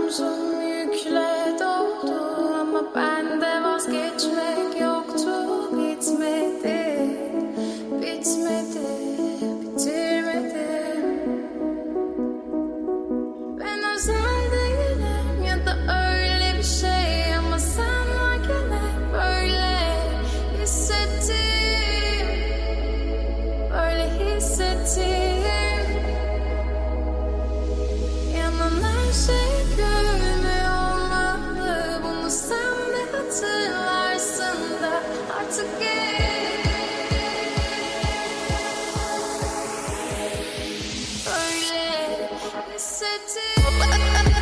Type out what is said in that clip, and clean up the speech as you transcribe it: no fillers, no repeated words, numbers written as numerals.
omzum yükle doldu ama bende vazgeçmek yoktu. Bitmedi, bitmedi, bitirmedim. Ben özel değilim ya da öyle bir şey ama sen varken hep böyle hissettim, böyle hissettim. Yanan her şey görünüyor olmalı, bunu sen de hatırlarsın da artık böyle hissettim.